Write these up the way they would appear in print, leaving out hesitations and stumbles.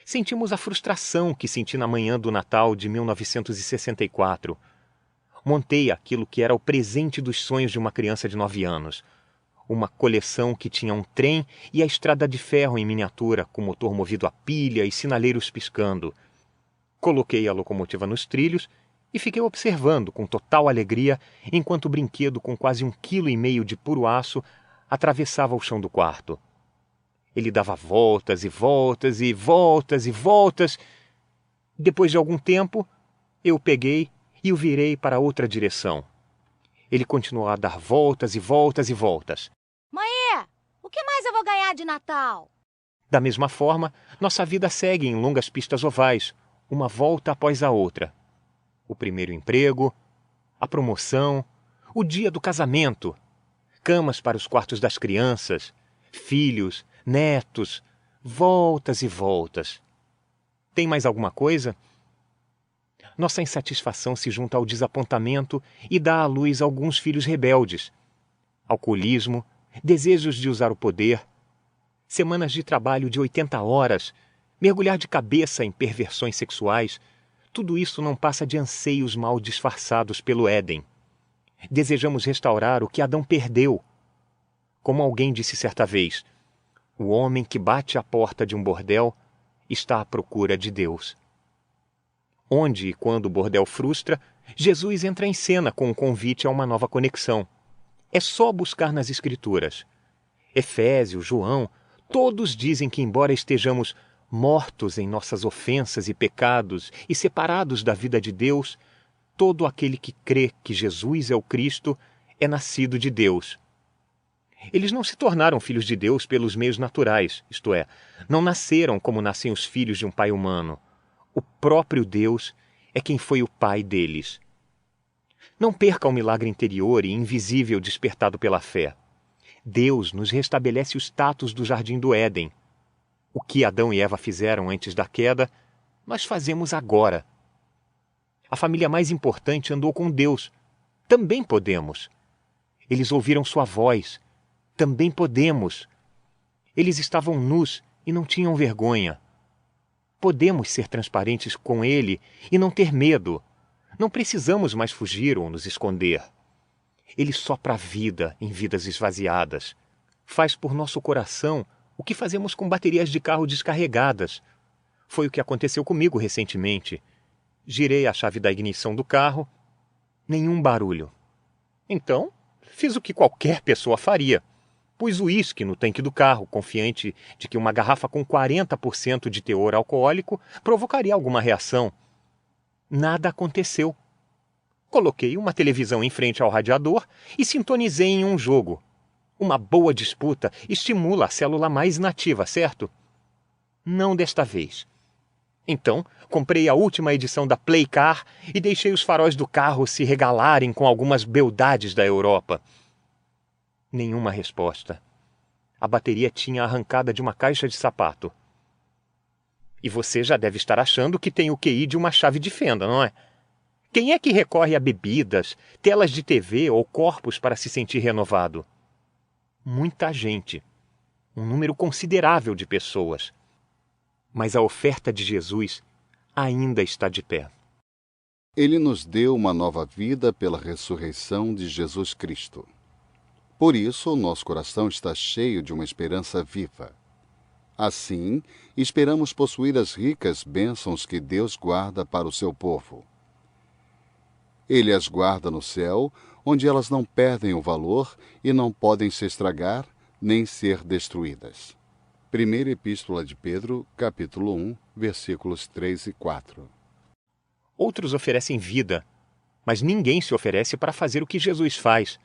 Sentimos a frustração que senti na manhã do Natal de 1964. Montei aquilo que era o presente dos sonhos de uma criança de 9 anos. Uma coleção que tinha um trem e a estrada de ferro em miniatura, com motor movido a pilha e sinaleiros piscando. Coloquei a locomotiva nos trilhos e fiquei observando com total alegria enquanto o brinquedo com quase 1,5 kg de puro aço atravessava o chão do quarto. Ele dava voltas e voltas e voltas e voltas. Depois de algum tempo, eu o peguei e o virei para outra direção. Ele continuou a dar voltas e voltas e voltas. Mãe, o que mais eu vou ganhar de Natal? Da mesma forma, nossa vida segue em longas pistas ovais, uma volta após a outra. O primeiro emprego, a promoção, o dia do casamento, camas para os quartos das crianças, filhos, netos, voltas e voltas. Tem mais alguma coisa? Nossa insatisfação se junta ao desapontamento e dá à luz alguns filhos rebeldes. Alcoolismo, desejos de usar o poder, semanas de trabalho de 80 horas, mergulhar de cabeça em perversões sexuais, tudo isso não passa de anseios mal disfarçados pelo Éden. Desejamos restaurar o que Adão perdeu. Como alguém disse certa vez, o homem que bate à porta de um bordel está à procura de Deus. Onde e quando o bordel frustra, Jesus entra em cena com um convite a uma nova conexão. É só buscar nas Escrituras. Efésios, João, todos dizem que, embora estejamos mortos em nossas ofensas e pecados e separados da vida de Deus, todo aquele que crê que Jesus é o Cristo é nascido de Deus. Eles não se tornaram filhos de Deus pelos meios naturais, isto é, não nasceram como nascem os filhos de um pai humano. O próprio Deus é quem foi o pai deles. Não perca o milagre interior e invisível despertado pela fé. Deus nos restabelece o status do jardim do Éden. O que Adão e Eva fizeram antes da queda, nós fazemos agora. A família mais importante andou com Deus. Também podemos. Eles ouviram sua voz. Também podemos. Eles estavam nus e não tinham vergonha. Podemos ser transparentes com Ele e não ter medo. Não precisamos mais fugir ou nos esconder. Ele sopra a vida em vidas esvaziadas. Faz por nosso coração o que fazemos com baterias de carro descarregadas. Foi o que aconteceu comigo recentemente. Girei a chave da ignição do carro. Nenhum barulho. Então, fiz o que qualquer pessoa faria. Pus o uísque no tanque do carro, confiante de que uma garrafa com 40% de teor alcoólico provocaria alguma reação. Nada aconteceu. Coloquei uma televisão em frente ao radiador e sintonizei em um jogo. Uma boa disputa estimula a célula mais nativa, certo? Não desta vez. Então, comprei a última edição da Play Car e deixei os faróis do carro se regalarem com algumas beldades da Europa. Nenhuma resposta. A bateria tinha arrancada de uma caixa de sapato. E você já deve estar achando que tem o QI de uma chave de fenda, não é? Quem é que recorre a bebidas, telas de TV ou corpos para se sentir renovado? Muita gente. Um número considerável de pessoas. Mas a oferta de Jesus ainda está de pé. Ele nos deu uma nova vida pela ressurreição de Jesus Cristo. Por isso, o nosso coração está cheio de uma esperança viva. Assim, esperamos possuir as ricas bênçãos que Deus guarda para o seu povo. Ele as guarda no céu, onde elas não perdem o valor e não podem se estragar nem ser destruídas. Primeira Epístola de Pedro, capítulo 1, versículos 3 e 4. Outros oferecem vida, mas ninguém se oferece para fazer o que Jesus faz,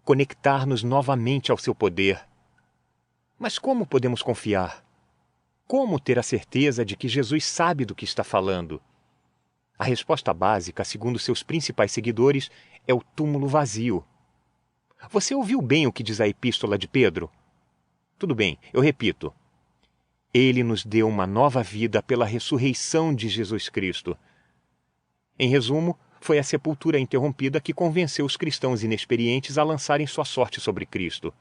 conectar-nos novamente ao seu poder. Mas como podemos confiar? Como ter a certeza de que Jesus sabe do que está falando? A resposta básica, segundo seus principais seguidores, é o túmulo vazio. Você ouviu bem o que diz a Epístola de Pedro? Tudo bem, eu repito. Ele nos deu uma nova vida pela ressurreição de Jesus Cristo. Em resumo, foi a sepultura interrompida que convenceu os cristãos inexperientes a lançarem sua sorte sobre Cristo.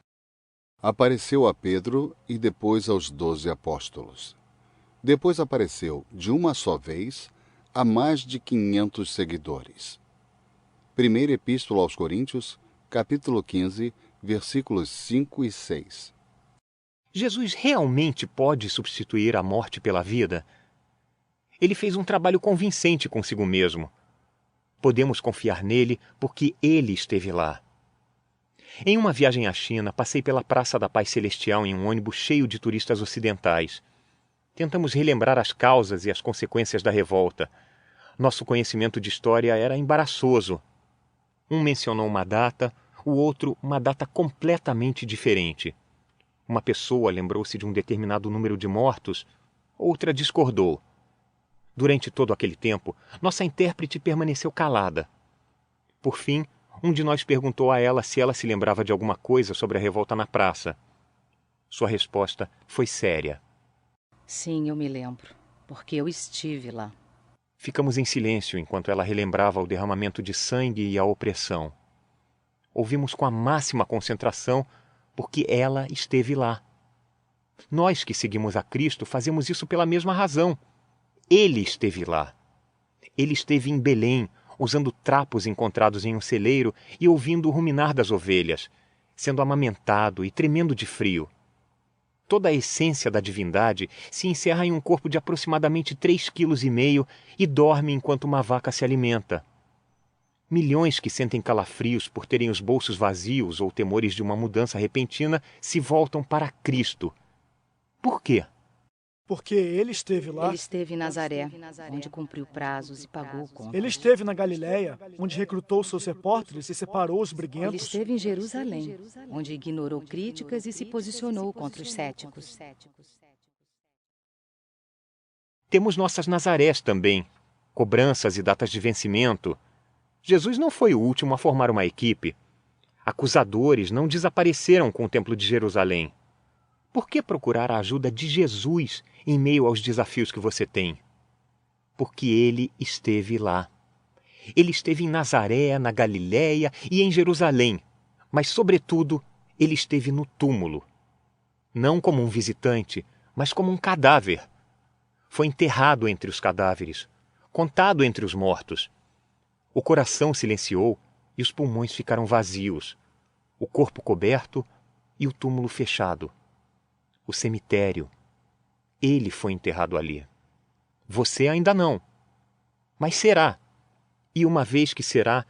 Apareceu a Pedro e depois aos 12 apóstolos. Depois apareceu, de uma só vez, a mais de 500 seguidores. Primeira Epístola aos Coríntios, capítulo 15, versículos 5 e 6. Jesus realmente pode substituir a morte pela vida? Ele fez um trabalho convincente consigo mesmo. Podemos confiar nele porque ele esteve lá. Em uma viagem à China, passei pela Praça da Paz Celestial em um ônibus cheio de turistas ocidentais. Tentamos relembrar as causas e as consequências da revolta. Nosso conhecimento de história era embaraçoso. Um mencionou uma data, o outro uma data completamente diferente. Uma pessoa lembrou-se de um determinado número de mortos, outra discordou. Durante todo aquele tempo, nossa intérprete permaneceu calada. Por fim, um de nós perguntou a ela se ela se lembrava de alguma coisa sobre a revolta na praça. Sua resposta foi séria. Sim, eu me lembro, porque eu estive lá. Ficamos em silêncio enquanto ela relembrava o derramamento de sangue e a opressão. Ouvimos com a máxima concentração, porque ela esteve lá. Nós que seguimos a Cristo fazemos isso pela mesma razão. Ele esteve lá. Ele esteve em Belém, usando trapos encontrados em um celeiro e ouvindo o ruminar das ovelhas, sendo amamentado e tremendo de frio. Toda a essência da divindade se encerra em um corpo de aproximadamente 3,5 kg e dorme enquanto uma vaca se alimenta. Milhões que sentem calafrios por terem os bolsos vazios ou temores de uma mudança repentina se voltam para Cristo. Por quê? Porque ele esteve lá. Ele esteve em Nazaré, onde cumpriu prazos e pagou contas. Ele esteve na Galiléia, onde recrutou seus repórteres e separou os Ele briguentos. esteve em Jerusalém, onde ignorou críticas e se posicionou contra os céticos. Temos nossas Nazarés também, cobranças e datas de vencimento. Jesus não foi o último a formar uma equipe. Acusadores não desapareceram com o Templo de Jerusalém. Por que procurar a ajuda de Jesus em meio aos desafios que você tem? Porque ele esteve lá. Ele esteve em Nazaré, na Galiléia e em Jerusalém, mas, sobretudo, ele esteve no túmulo. Não como um visitante, mas como um cadáver. Foi enterrado entre os cadáveres, contado entre os mortos. O coração silenciou e os pulmões ficaram vazios, o corpo coberto e o túmulo fechado. O cemitério. Ele foi enterrado ali. Você ainda não. Mas será. E uma vez que será,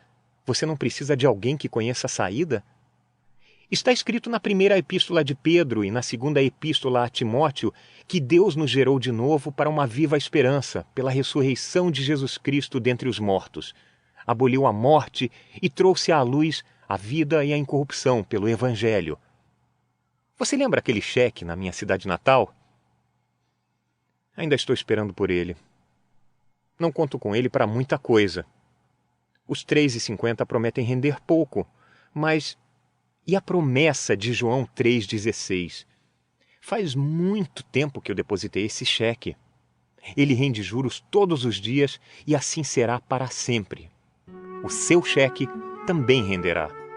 você não precisa de alguém que conheça a saída? Está escrito na primeira epístola de Pedro e na segunda epístola a Timóteo que Deus nos gerou de novo para uma viva esperança, pela ressurreição de Jesus Cristo dentre os mortos. Aboliu a morte e trouxe à luz a vida e a incorrupção pelo Evangelho. Você lembra aquele cheque na minha cidade natal? Ainda estou esperando por ele. Não conto com ele para muita coisa. Os 3,50 prometem render pouco, mas... E a promessa de João 3,16? Faz muito tempo que eu depositei esse cheque. Ele rende juros todos os dias e assim será para sempre. O seu cheque também renderá.